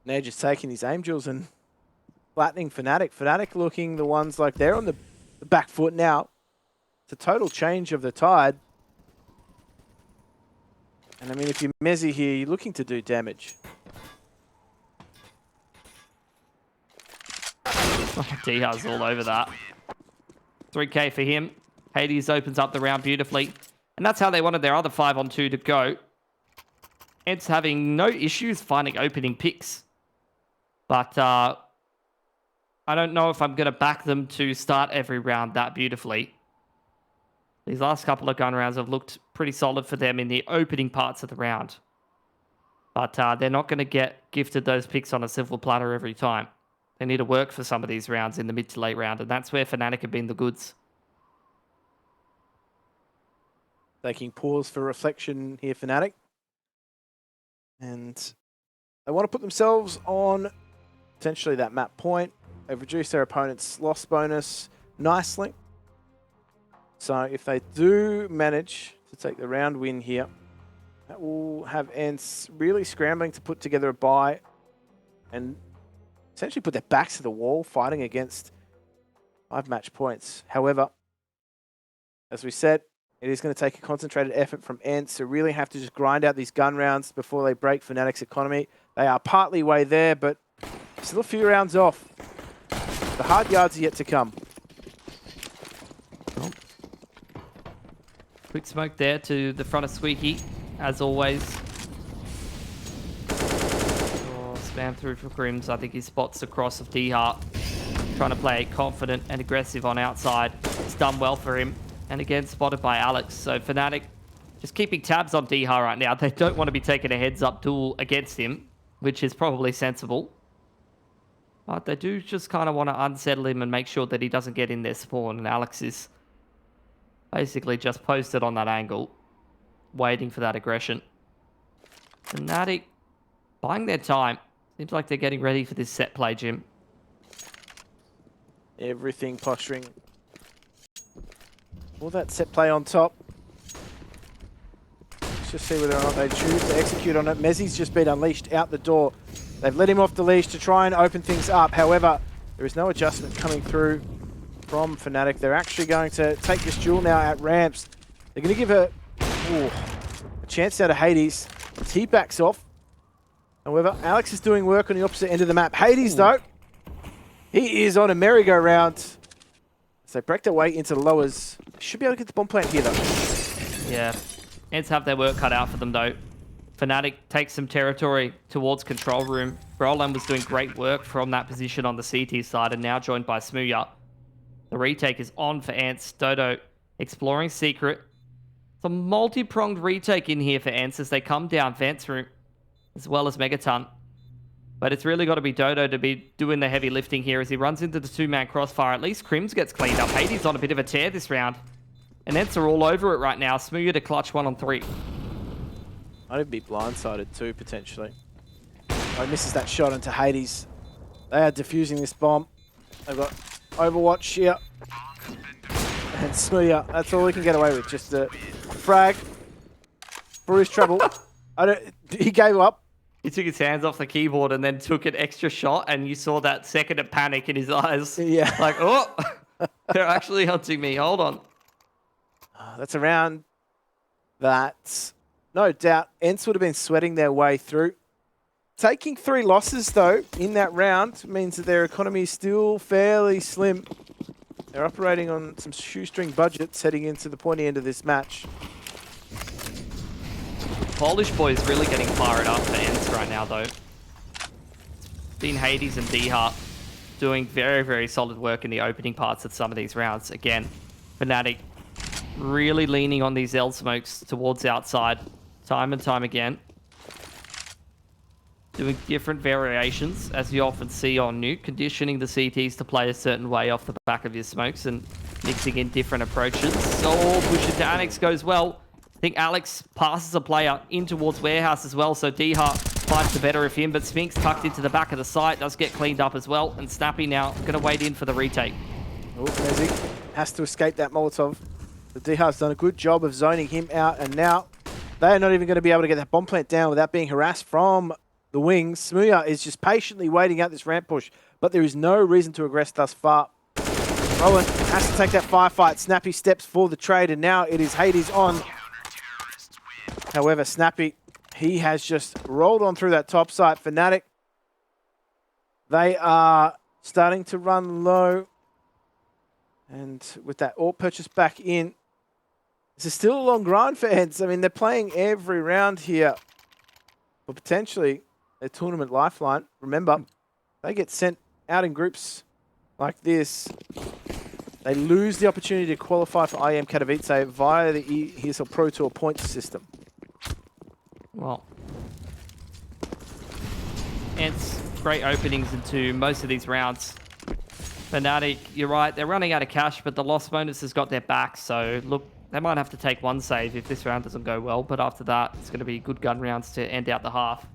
Now just taking these aim jewels and flattening fnatic. fnatic looking the ones like they're on the back foot now. It's a total change of the tide. And I mean, if you're Mezzi here, you're looking to do damage. dycha's all over that. 3k for him. Hades opens up the round beautifully. And that's how they wanted their other 5-on-2 to go. ENCE having no issues finding opening picks. But I don't know if I'm going to back them to start every round that beautifully. These last couple of gun rounds have looked pretty solid for them in the opening parts of the round. But they're not going to get gifted those picks on a silver platter every time. They need to work for some of these rounds in the mid to late round, and that's where fnatic have been the goods. Taking pause for reflection here, fnatic. And they want to put themselves on potentially that map point. They've reduced their opponent's loss bonus nicely. So if they do manage to take the round win here, that will have ENCE really scrambling to put together a buy and essentially put their backs to the wall fighting against 5 match points. However, as we said, it is going to take a concentrated effort from ENCE to really have to just grind out these gun rounds before they break fnatic's economy. They are partly way there, but still a few rounds off. The hard yards are yet to come. Oh. Quick smoke there to the front of Squeaky, as always. Oh, spam through for KRIMZ. I think he spots the cross of dycha. Trying to play confident and aggressive on outside. It's done well for him. And again, spotted by Alex. So fnatic just keeping tabs on dycha right now. They don't want to be taking a heads-up duel against him, which is probably sensible. But they do just kind of want to unsettle him and make sure that he doesn't get in their spawn. And Alex is basically just posted on that angle, waiting for that aggression. fnatic buying their time. Seems like they're getting ready for this set play, Jim. Everything posturing. All that set play on top. Let's just see whether or not they choose to execute on it. Mezzi's just been unleashed out the door. They've let him off the leash to try and open things up. However, there is no adjustment coming through from fnatic. They're actually going to take this duel now at ramps. They're going to give a chance out of Hades as he backs off. However, Alex is doing work on the opposite end of the map. Hades, though, he is on a merry-go-round. As they break their way into the lowers. Should be able to get the bomb plant here, though. Yeah. ENCE have their work cut out for them, though. fnatic takes some territory towards control room. Brolan was doing great work from that position on the CT side and now joined by smooya. The retake is on for ENCE. Doto exploring secret. It's a multi-pronged retake in here for ENCE as they come down Vents room as well as Megaton. But it's really got to be Doto to be doing the heavy lifting here as he runs into the 2-man crossfire. At least KRIMZ gets cleaned up. Hades on a bit of a tear this round. And ENCE are all over it right now. smooya to clutch 1 on 3. I'd be blindsided too, potentially. Oh, misses that shot into Hades. They are defusing this bomb. They've got Overwatch here. And smooya, that's all he can get away with. Just a frag for his trouble. He gave up. He took his hands off the keyboard and then took an extra shot, and you saw that second of panic in his eyes. Yeah. Like, oh, they're actually hunting me. Hold on. That's a round that, no doubt, ENCE would have been sweating their way through. Taking 3 losses, though, in that round means that their economy is still fairly slim. They're operating on some shoestring budgets heading into the pointy end of this match. Polish boy is really getting fired up for ENCE right now, though. It's been Hades and dycha doing very, very solid work in the opening parts of some of these rounds. Again, fnatic really leaning on these L smokes towards outside time and time again. Doing different variations, as you often see on Nuke, conditioning the CTs to play a certain way off the back of your smokes and mixing in different approaches. So push it to Annex goes well. I think Alex passes a player in towards Warehouse as well, so dycha finds the better of him, but Spinx tucked into the back of the site, does get cleaned up as well, and Snappi now going to wait in for the retake. Oh, Mezzi has to escape that Molotov. The dycha's done a good job of zoning him out, and now they are not even going to be able to get that bomb plant down without being harassed from the wings. smooya is just patiently waiting out this ramp push, but there is no reason to aggress thus far. Roland has to take that firefight. Snappi steps for the trade, and now it is Hades on. However, Snappi, he has just rolled on through that top site. fnatic, they are starting to run low. And with that ore purchase back in, this is still a long grind for ENCE. I mean, they're playing every round here. for potentially a tournament lifeline. Remember, they get sent out in groups like this. They lose the opportunity to qualify for IEM Katowice via the ESL Pro Tour points system. Well, ENCE, great openings into most of these rounds. fnatic, you're right, they're running out of cash, but the loss bonus has got their back, so look, they might have to take one save if this round doesn't go well, but after that, it's going to be good gun rounds to end out the half.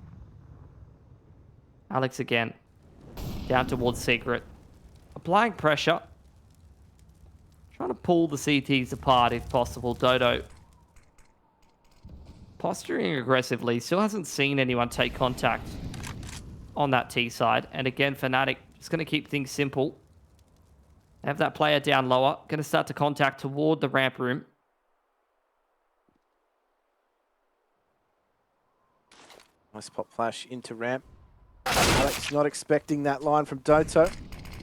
Alex again, down towards Secret. Applying pressure. Trying to pull the CTs apart if possible. Doto posturing aggressively. Still hasn't seen anyone take contact on that T side. And again, fnatic just going to keep things simple. Have that player down lower. Going to start to contact toward the ramp room. Nice pop flash into ramp. Alex not expecting that line from Doto.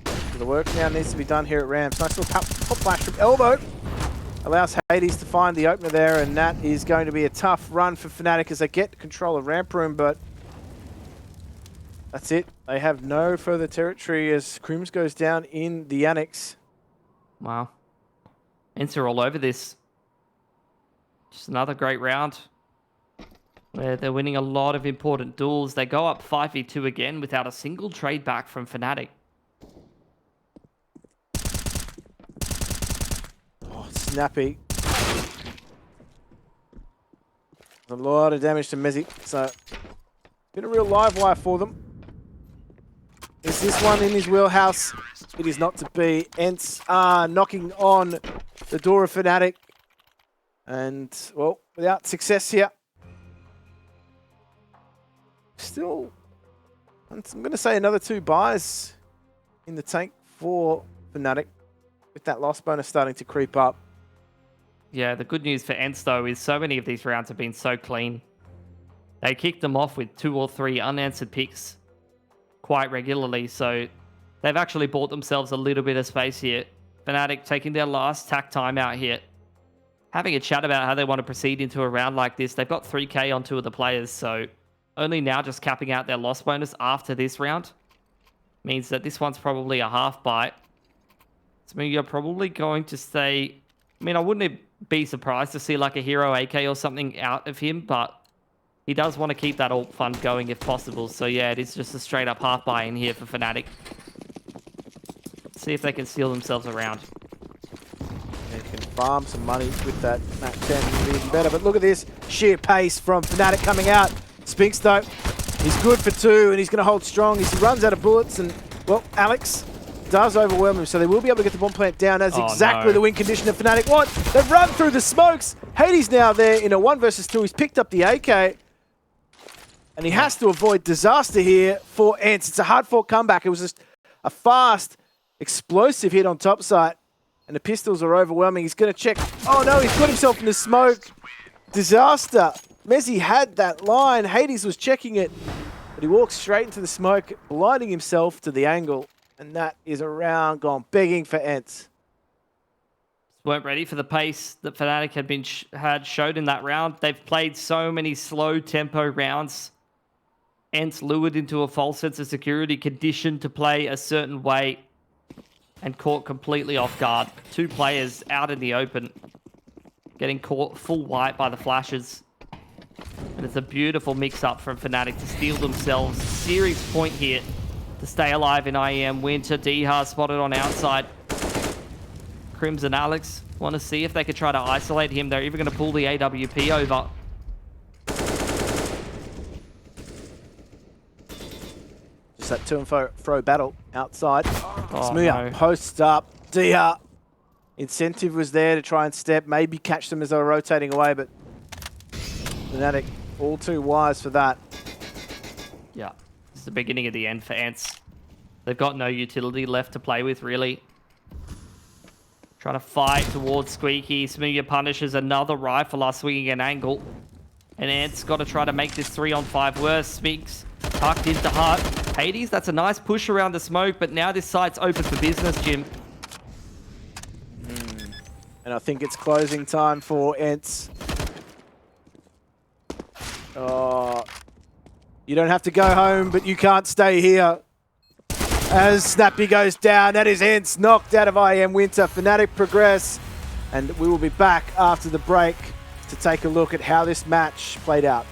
So the work now needs to be done here at ramps. Nice little pop flash from elbow. Allows Hades to find the opener there, and that is going to be a tough run for fnatic as they get control of ramp room, but that's it. They have no further territory as KRIMZ goes down in the annex. Wow. ENCE are all over this. Just another great round where they're winning a lot of important duels. They go up 5v2 again without a single trade back from fnatic. Oh, Snappi. A lot of damage to Mezzi, so been a real live wire for them. Is this one in his wheelhouse? It is not to be. ENCE are knocking on the door of fnatic. And, well, without success here. Still, I'm going to say another 2 buys in the tank for fnatic, with that loss bonus starting to creep up. Yeah, the good news for ENCE, though, is so many of these rounds have been so clean. They kicked them off with 2 or 3 unanswered picks quite regularly, so they've actually bought themselves a little bit of space here. fnatic taking their last tack time out here, having a chat about how they want to proceed into a round like this. They've got 3k on 2 of the players, so only now just capping out their loss bonus after this round means that this one's probably a half bite. So you're probably going to stay... I mean, I wouldn't be surprised to see like a hero AK or something out of him, but he does want to keep that ult fund going if possible. So yeah, it is just a straight up half buy in here for fnatic. See if they can steal themselves around. They can farm some money with that Mac 10 even better. But look at this sheer pace from fnatic coming out. Spinx though, he's good for 2 and he's going to hold strong as he runs out of bullets, and well, Alex does overwhelm him, so they will be able to get the bomb plant down. That's exactly the win condition of fnatic want. They've run through the smokes. Hades now there in a 1 versus 2. He's picked up the AK, and he has to avoid disaster here for ENCE. It's a hard-fought comeback. It was just a fast, explosive hit on top side, and the pistols are overwhelming. He's going to check. Oh no, he's got himself in the smoke. Disaster. Mezzi had that line. Hades was checking it, but he walks straight into the smoke, blinding himself to the angle. And that is a round gone begging for ENCE. Weren't ready for the pace that fnatic had showed in that round. They've played so many slow tempo rounds. ENCE lured into a false sense of security, conditioned to play a certain way, and caught completely off guard. 2 players out in the open, getting caught full white by the flashes. And it's a beautiful mix-up from fnatic to steal themselves series point here to stay alive in IEM Winter. dycha spotted on outside. KRIMZ and Alex want to see if they could try to isolate him. They're even going to pull the AWP over. Just that to and fro battle outside. Oh, smooya posts up. dycha. Incentive was there to try and step, maybe catch them as they were rotating away, but fnatic all too wise for that. Yeah. It's the beginning of the end for ENCE. They've got no utility left to play with, really. Trying to fight towards Squeaky. smooya punishes another rifler swinging an angle. And ENCE got to try to make this 3-on-5 worse. Spinx tucked into heart. Hades, that's a nice push around the smoke, but now this site's open for business, Jim. And I think it's closing time for ENCE. Oh, You don't have to go home, but you can't stay here. As Snappi goes down, that is ENCE knocked out of IEM Winter. fnatic progress, and we will be back after the break to take a look at how this match played out.